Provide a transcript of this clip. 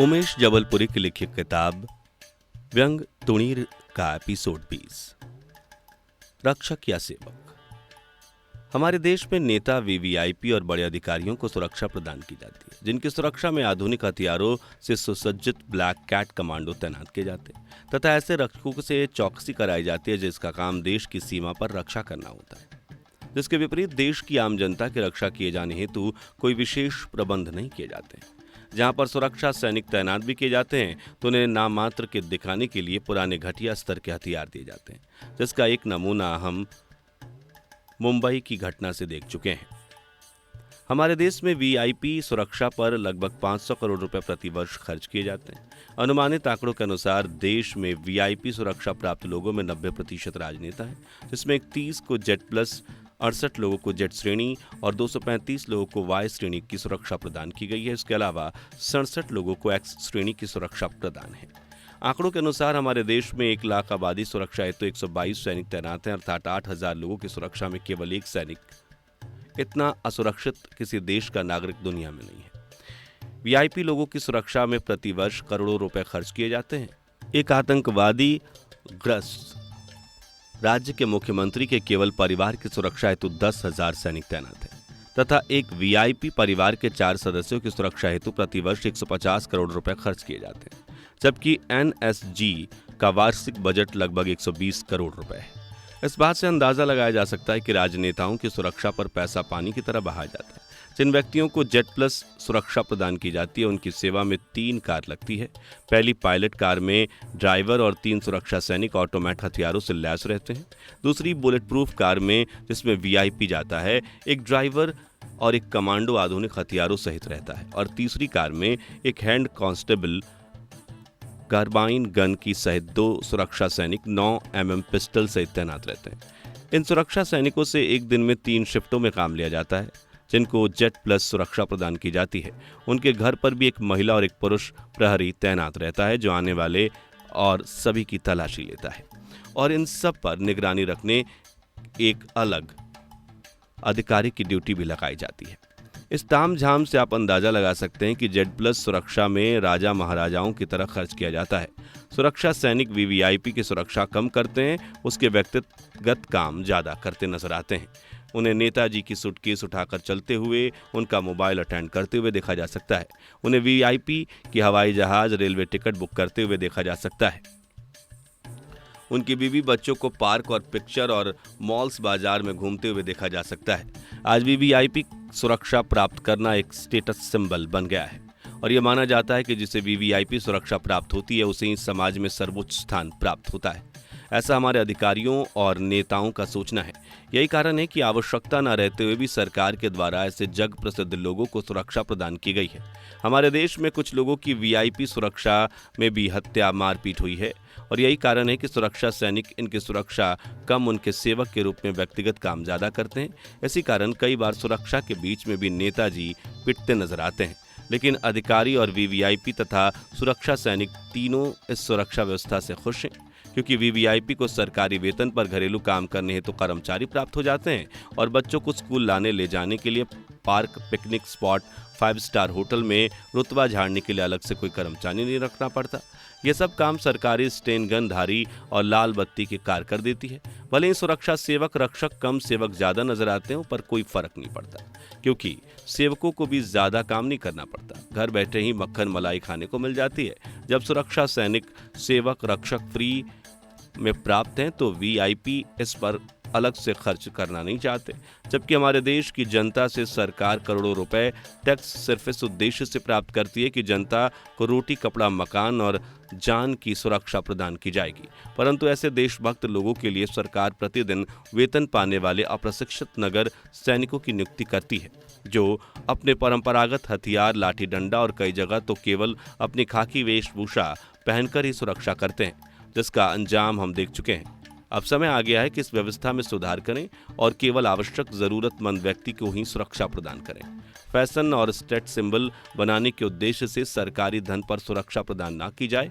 उमेश जबलपुरी की लिखी किताब व्यंग तुणीर का एपिसोड 20 रक्षक या सेवक। हमारे देश में नेता वीवीआईपी और बड़े अधिकारियों को सुरक्षा प्रदान की जाती है, जिनकी सुरक्षा में आधुनिक हथियारों से सुसज्जित ब्लैक कैट कमांडो तैनात किए जाते हैं तथा ऐसे रक्षकों से चौकसी कराई जाती है जिसका काम देश की सीमा पर रक्षा करना होता है। जिसके विपरीत देश की आम जनता की रक्षा किए जाने हेतु कोई विशेष प्रबंध नहीं किए जाते। जहां पर सुरक्षा सैनिक तैनात भी किए जाते हैं तो उन्हें नाम मात्र के दिखाने के लिए पुराने घटिया स्तर के हथियार दिए जाते हैं, जिसका एक नमूना हम मुंबई की घटना से देख चुके हैं। हमारे देश में वीआईपी सुरक्षा पर लगभग 500 करोड़ रुपए प्रति वर्ष खर्च किए जाते हैं। अनुमानित आंकड़ों के अनुसार देश में वीआईपी सुरक्षा प्राप्त लोगों में 90% राजनेता हैं, जिसमें 30 को जेड प्लस, 68 लोगों को जेड श्रेणी और 235 लोगों को वाई श्रेणी की सुरक्षा प्रदान की गई है। इसके अलावा 67 लोगों को एक्स श्रेणी की सुरक्षा प्रदान है। आंकड़ों के अनुसार हमारे देश में 1 लाख आबादी सुरक्षा हेतु 122 सैनिक तैनात हैं, अर्थात 8,000 लोगों की सुरक्षा में केवल एक सैनिक। इतना असुरक्षित किसी देश का नागरिक दुनिया में नहीं है। वीआईपी लोगों की सुरक्षा में प्रतिवर्ष करोड़ों रुपए खर्च किए जाते हैं। एक आतंकवादी ग्रस्त राज्य के मुख्यमंत्री के केवल परिवार की सुरक्षा हेतु 10,000 सैनिक तैनात हैं तथा एक वीआईपी परिवार के 4 सदस्यों की सुरक्षा हेतु प्रतिवर्ष 150 करोड़ रुपए खर्च किए जाते हैं, जबकि एनएसजी का वार्षिक बजट लगभग 120 करोड़ रुपए है। इस बात से अंदाजा लगाया जा सकता है कि राजनेताओं की सुरक्षा पर पैसा पानी की तरह बहाया जाता है। जिन व्यक्तियों को जेड प्लस सुरक्षा प्रदान की जाती है उनकी सेवा में 3 कार लगती है। पहली पायलट कार में ड्राइवर और 3 सुरक्षा सैनिक ऑटोमेटिक हथियारों से लैस रहते हैं। दूसरी बुलेट प्रूफ कार में, जिसमें वीआईपी जाता है, एक ड्राइवर और एक कमांडो आधुनिक हथियारों सहित रहता है और तीसरी कार में एक हैंड कांस्टेबल कार्बाइन गन की सहित 2 सुरक्षा सैनिक 9 mm पिस्टल सहित तैनात रहते हैं। इन सुरक्षा सैनिकों से एक दिन में 3 शिफ्टों में काम लिया जाता है। जिनको जेड प्लस सुरक्षा प्रदान की जाती है उनके घर पर भी एक महिला और एक पुरुष प्रहरी तैनात रहता है, जो आने वाले और सभी की तलाशी लेता है और इन सब पर निगरानी रखने एक अलग अधिकारी की ड्यूटी भी लगाई जाती है। इस तामझाम से आप अंदाजा लगा सकते हैं कि जेड प्लस सुरक्षा में राजा महाराजाओं की तरह खर्च किया जाता है। सुरक्षा सैनिक वीवीआईपी की सुरक्षा कम करते हैं, उसके व्यक्तिगत काम ज्यादा करते नजर आते हैं। उन्हें नेताजी की सूटकेस उठाकर चलते हुए, उनका मोबाइल अटेंड करते हुए देखा जा सकता है। उन्हें वीआईपी की हवाई जहाज, रेलवे टिकट बुक करते हुए देखा जा सकता है। उनकी बीवी बच्चों को पार्क और पिक्चर और मॉल्स बाजार में घूमते हुए देखा जा सकता है। आज भी वीआईपी सुरक्षा प्राप्त करना एक स्टेटस सिंबल बन गया है और यह माना जाता है कि जिसे वीवीआईपी सुरक्षा प्राप्त होती है उसे ही समाज में सर्वोच्च स्थान प्राप्त होता है। ऐसा हमारे अधिकारियों और नेताओं का सोचना है। यही कारण है कि आवश्यकता न रहते हुए भी सरकार के द्वारा ऐसे जग प्रसिद्ध लोगों को सुरक्षा प्रदान की गई है। हमारे देश में कुछ लोगों की वीआईपी सुरक्षा में भी हत्या, मारपीट हुई है और यही कारण है कि सुरक्षा सैनिक इनकी सुरक्षा कम, उनके सेवक के रूप में व्यक्तिगत काम ज्यादा करते हैं। इसी कारण कई बार सुरक्षा के बीच में भी नेताजी पिटते नजर आते हैं। लेकिन अधिकारी और वीवीआईपी तथा सुरक्षा सैनिक तीनों इस सुरक्षा व्यवस्था से खुश हैं, क्योंकि वीवीआईपी को सरकारी वेतन पर घरेलू काम करने हेतु कर्मचारी प्राप्त हो जाते हैं और बच्चों को स्कूल लाने ले जाने के लिए park, picnic spot, 5 star hotel में रुतबा झाड़ने के लिए अलग से कोई कर्मचारी नहीं रखना पड़ता। ये सब काम सरकारी स्टेन गन धारी और लाल बत्ती की कार कर देती है। भले ही सुरक्षा सेवक रक्षक कम, सेवक ज्यादा नजर आते हैं, पर कोई फर्क नहीं पड़ता, क्योंकि सेवकों को भी ज्यादा काम नहीं करना पड़ता। घर बैठे ही मक्खन मलाई खाने को मिल जाती है। जब सुरक्षा सैनिक, सेवक, रक्षक फ्री में प्राप्त हैं तो वीआईपी इस पर अलग से खर्च करना नहीं चाहते, जबकि हमारे देश की जनता से सरकार करोड़ों रुपए टैक्स सिर्फ इस उद्देश्य से प्राप्त करती है कि जनता को रोटी, कपड़ा, मकान और जान की सुरक्षा प्रदान की जाएगी। परंतु ऐसे देशभक्त लोगों के लिए सरकार प्रतिदिन वेतन पाने वाले अप्रशिक्षित नगर सैनिकों की नियुक्ति करती है, जो अपने परंपरागत हथियार, लाठी डंडा और कई जगह तो केवल अपनी खाकी वेशभूषा पहनकर ही सुरक्षा करते हैं, जिसका अंजाम हम देख चुके हैं। अब समय आ गया है कि इस व्यवस्था में सुधार करें और केवल आवश्यक जरूरतमंद व्यक्ति को ही सुरक्षा प्रदान करें। फैशन और स्टेट सिंबल बनाने के उद्देश्य से सरकारी धन पर सुरक्षा प्रदान न की जाए।